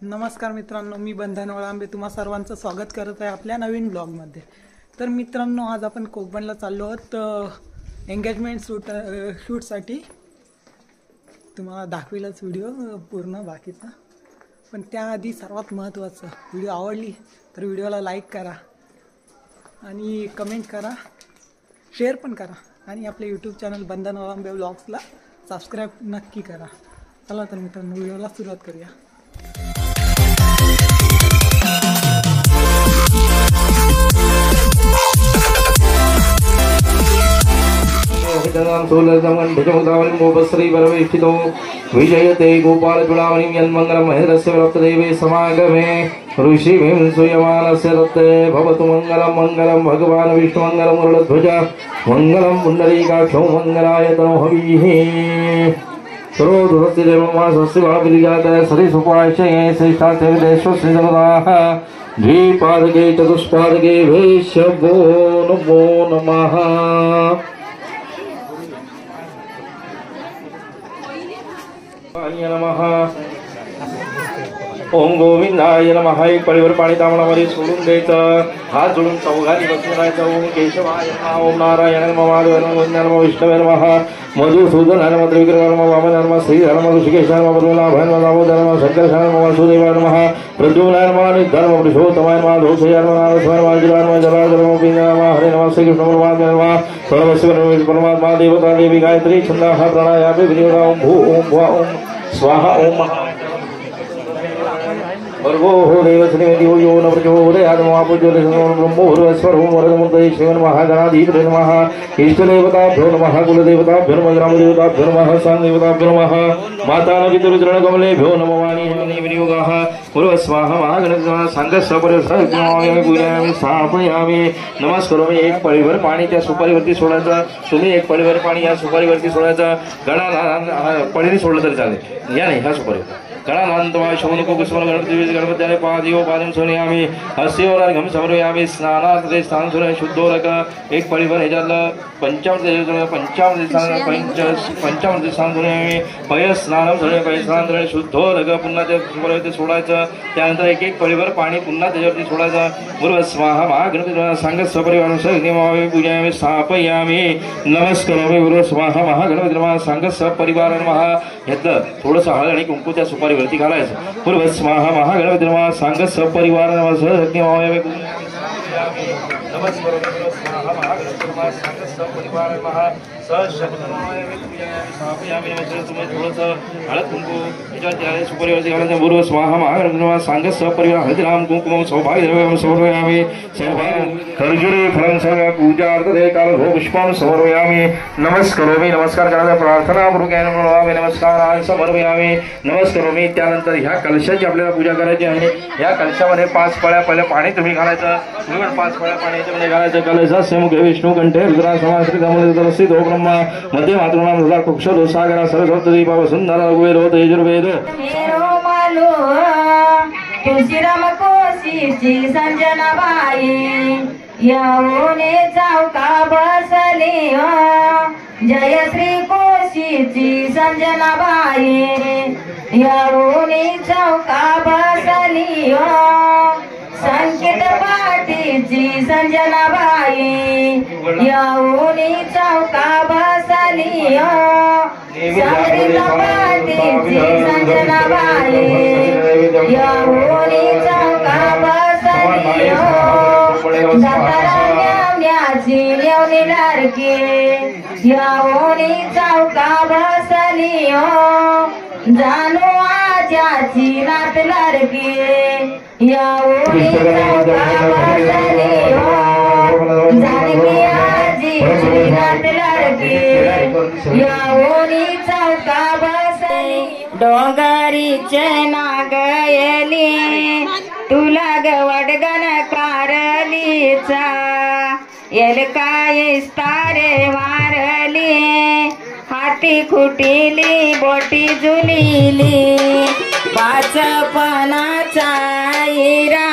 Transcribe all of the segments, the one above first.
नमस्कार मित्रांनो, मी बंधन वळांबे तुम्हा सर्वांचं स्वागत करत आहे आपल्या नवीन ब्लॉगमध्ये। तर मित्रांनो, आज आपण कोकणला चाललो आहोत एंगेजमेंट शूटसाठी। तुम्हाला दाखविलाच व्हिडिओ पूर्ण बाकीचा, पण त्याआधी सर्वात महत्त्वाचं, व्हिडिओ आवडली तर व्हिडिओला लाईक करा आणि कमेंट करा, शेअर पण करा आणि आपले यूट्यूब चॅनल बंधन वळांबे ब्लॉग्सला सबस्क्राईब नक्की करा। चला तर मित्रांनो, व्हिडिओला सुरुवात करूया। विजयते गोपाल चूड़ामणि यन्मंगल महेन्द्रस्य व्रतदेवे समागमे ऋषि भीम सूयमानस्य रत्ते भवतु मंगलम मंगलम भगवान विष्णु मंगलम मुरलध्वज मंगलम पुंडरीकाक्षो मंगलाय तनो हविः सर्वोदुरस्य देवमा स्वस्य भाविर्जातः सरिसुपाशये श्रेष्ठास्य विदेशस्य जनताः द्विपादके चतुष्पादके वैश्यवो नमो नमः। नमः ओम गोविंदाय नमः। एक पळीवर पाणी तांबणामध्ये सोडून द्यायचं, हात जोडून चौघांनी बसून राहायचं। ओम केशवाय नमः, ओम नारायण नमः, माधवाय नमः, गोविंदाय नमः, विष्णवे नमः, मधुसूदन नमः, त्रिविक्रम नमः, वामन नमः, श्री नमः, ऋषिकेश नमः, पद्मनाभाय नमः, दामोदर नमः, शंकरशाय नमः, वासुदेवाय नमः, प्रद्युम्नाय नमः, निधर्म पुरुषोत्तमाय नमः, दोषाय नमः, नारसाय नमः, जिवाय नमः, जलाधर नमः, पिंजय नमः, हरे नमः, श्री कृष्ण परमात्मा नमः, सर्वस्व परमात्मा देवता देवी गायत्री छंदः प्राणायामे विनियोगा। ओम भू ओम भुवा ओम स्वाहा ओम भर्गो हो देवस्ने दिवो यो न प्रचोदयात् महापूज्योति ब्रह्मोर्वस्वरो वरदमुदय शिवन महागणाधिपते नमः। इष्टदेवताभ्यो नमः, कुलदेवताभ्यो नमः, ग्रामदेवताभ्यो नमः, सान्देवताभ्यो नमः, मातानपितृचरणकमलेभ्यो नमः। वाणी विनियोगः पूर्व स्वाहा महागणपती संघसपरिसर्जयामि पूजयामि स्थापयामि नमस्कारामि। एक पळीवर पाणी त्या सुपारीवरती सोडायचं, तुम्ही एक पळीवर पाणी या सुपारीवरती सोडायचं। गणाला पळीने सोडलं तरी चालेल, या नाही ह्या सुपारीवर गणानांतवाय शौनको कुस्मर गणपति गणपत्याने पादियो पादम सोनयामि हस्योरार्घ्यं समर्पयामि स्नानार्थे स्नान सोने शुद्धोदक। एक पळीवर ह्याच्यातलं पंचामृत स्नान सोनयामि पय स्नानं सोने पय स्नान सोने शुद्धोदक। पुन्हा त्या सुपारीवरती सोडायचं, त्यानंतर एक एक पळीवर पाणी पुन्हा त्याच्यावरती सोडायचं। पूर्व स्वाहा महागणपती सांग सपरिवार सहितमावे पूजयामि स्थापयामि नमस्कारामि। पूर्व स्वाहा महागणपती नमः सांग सपरिवार नमः। ह्यातलं थोडंसं हळद आणि कुंकू त्या सुपारीवरती घालायचं। पूर्व स्वाहा महागणपती नमः सांग सपरिवार नमः सहितमावे नमस्कार स्वाहा महागणपती नमः सांग सपरिवार नमः तुम्ही थोडंसं हळद कुंकू ह्याच्यावरती सुपारीवरती घालायचं। पूर्व स्वाहा महागणपती नमः सांग सपरिवार हळदीराम कुंकुमं सौभाग्यद्रव्यं समर्पयामि। खर्जुरे फलं सर्व पूजार्थते कालभो पुष्पं समर्पयामि नमस्कारामि। नमस्कार करायचा, प्रार्थनापूर्वक नमस्कार समर्पयामि नमस्कारामि। त्यानंतर ह्या कलशाची आपल्याला पूजा करायची आहे। ह्या कलशामध्ये 5 पळ्या पहिलं पाणी तुम्ही घालायचं, तुम्ही पण 5 पळ्या पाणी याच्यामध्ये घालायचं। कलशास्य मुखे विष्णु कंठे रुद्रा समाश्रित अमृतरसी दो ब्रह्मा मध्ये मातृनाम रुद्रा कुक्षो सागरा सरस्वती पाव सुंदर वेद यजुर्वेद। तुळशीराम कोशीची संजनाबाई येऊने चौका बसली जय श्री कोशीची संजनाबाई येऊने चौका बसली संकेत पाटीची संजनाबाई येऊने चौका बसली संकेत पाटीची संजनाबाई येऊने चौका बसली जाताराण्याची येऊने लाडकी येऊने चौका बसली जाणू आज्याची नात लाडकी येऊने चौका बसली जानकी आजीची नात लाडकी येऊने चौका बसली। डोंगरीचे नागयली तुला गवडगण कारलीचा एलकाय तारे मारली हाती खुटीली बोटी जुलिली 5 पणाचा इरा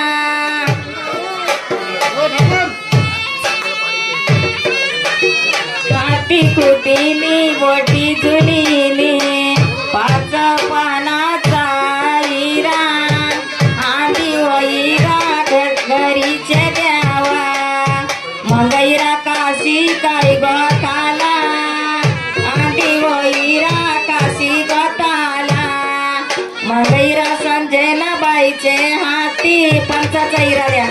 हाती खुटीली बोटी जुलिली 5 पानाचा इरा बाईचे हाती पंचाचा इरा द्या.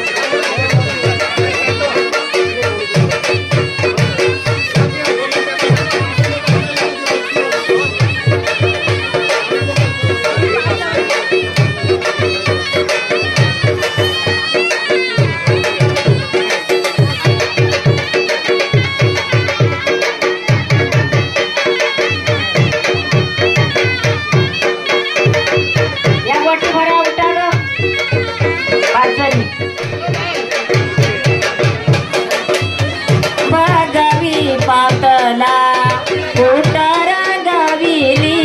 पातला उतर गविली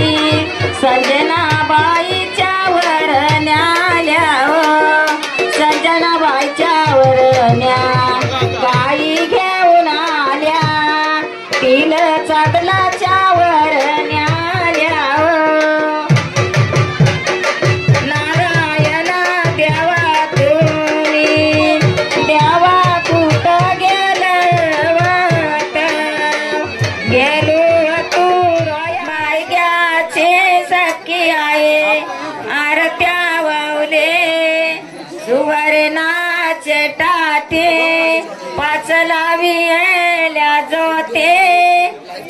संजनाबाईच्या वर न्याल्या संजनाबाईच्या वर न्या गाई घेऊन आल्या तिल चादलाच्या वर न्याल्या नारायण देवा तुम्ही देवा कुठं गेलो तू बायग्याचे सखी आहे आरत्या वावले सुवर्णाचे टाटे पाच लाविल्या जोते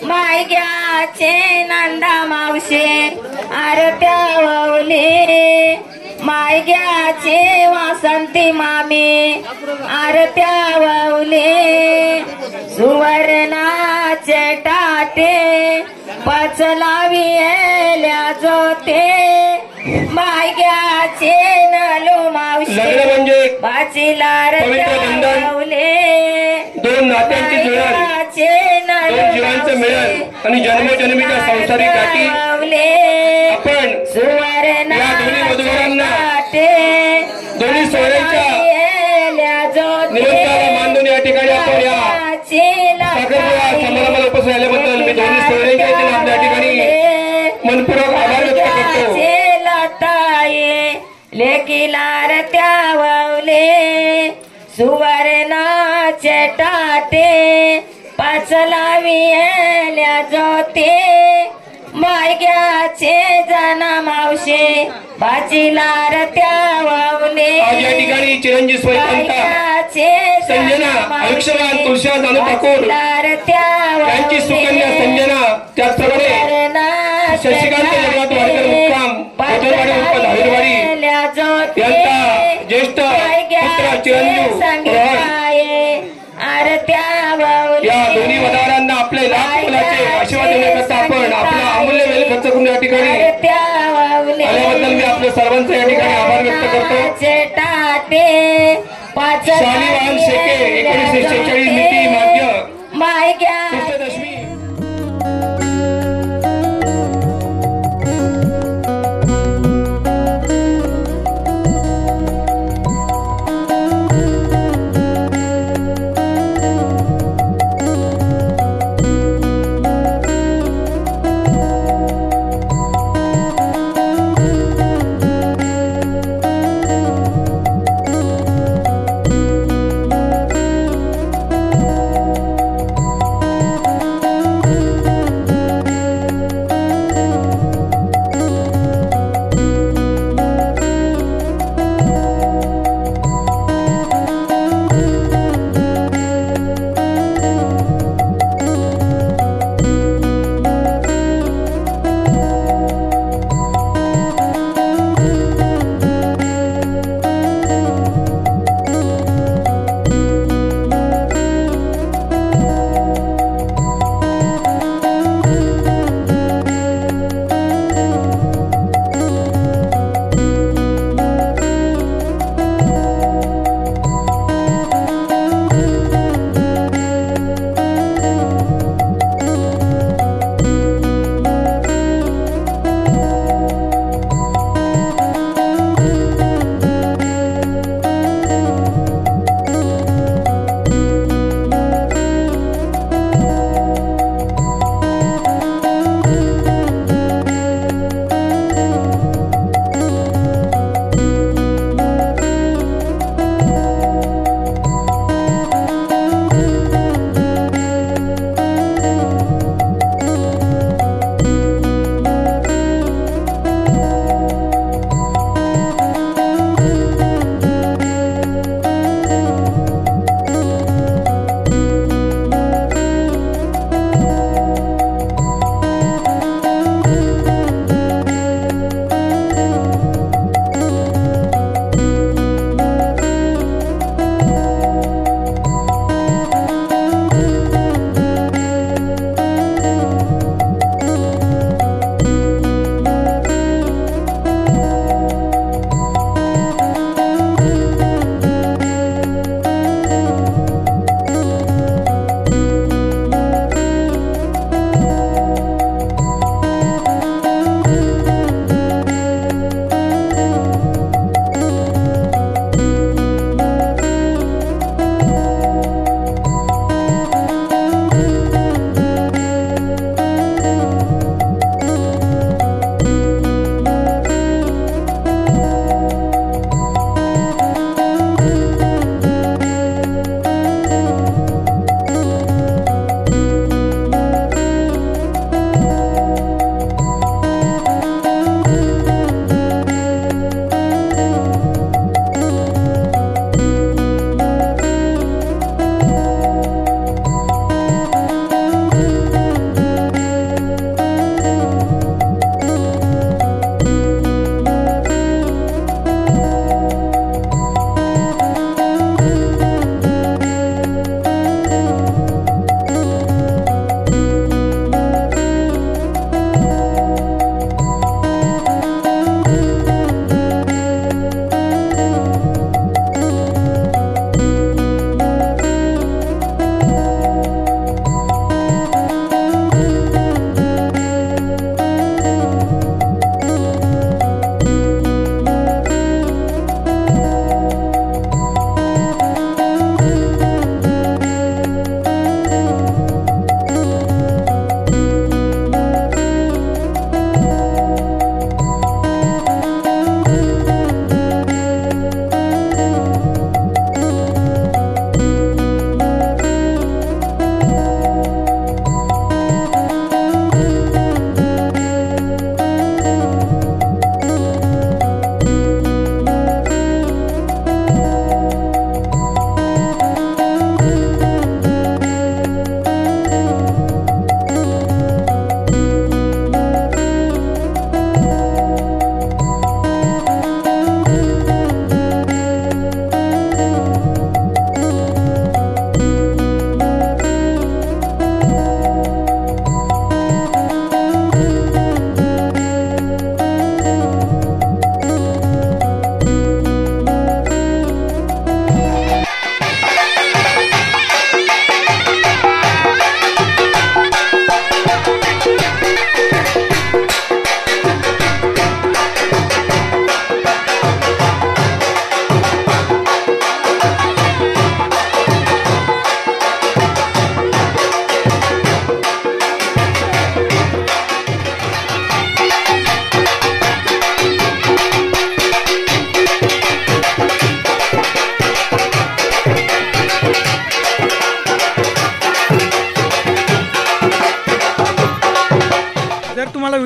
बायग्याचे नंदा मावशे आरत्या वावले मायग्याचे वासंती मामी आरत्या वावले सुवर्णाचे टाटे पाच लाविल्या जोते मायग्याचे नलो मावशे म्हणजे बाचीला रवले दोन नात्यांची जुळण, दोन जीवांचं मिळन आणि जन्मोजन्मीच्या सांसारिक गाठी आपण या दोन्ही वधूवरांना दोन्ही सोहळ्यांच्या निरोधाला मानून या ठिकाणी आपण या साखरपुडा समारंभाला उपस्थित झाल्याबद्दल मी दोन्ही सोहळ्यांच्या वतीने आपल्या ठिकाणी मनपूर्वक आभार व्यक्त करतो. लेकीला रत्या वावले सुवर्णाचे टाटे पाच लाविल्या जोते मायग्याचे जना मावशे बाचीला रत्या वावले आज या ठिकाणी चिरंजीव स्वयंपाका संजना आयुष्यवान तुळशीदास दानू ठाकूर त्यांची सुकन्या संजना त्याचप्रमाणे शशिकांत जगन्नाथ वाडकर मुक्काम कोथरवाडी उर्फ धावीरवाडी यांचा ज्येष्ठ पुत्र चिरंजीव रोहन या दोन्ही वधारांना आपले लाख फुलाचे आशीर्वाद देण्याकरता आपण आपला अमूल्य वेळ खर्च करून या ठिकाणी आल्याबद्दल मी आपल्या सर्वांचा या ठिकाणी आभार व्यक्त करतो. शालिवाहन शेके 1946 नीती माग्य कृष्णदशमी.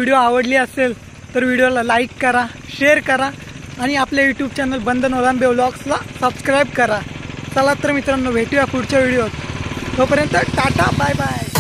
व्हिडिओ आवडली असेल तर व्हिडिओला लाईक करा, शेअर करा आणि आपल्या यूट्यूब चॅनल बंधन ओलांबे व्लॉग्सला सबस्क्राईब करा. चला तर मित्रांनो, भेटूया पुढच्या व्हिडिओत. तोपर्यंत टाटा, बाय बाय.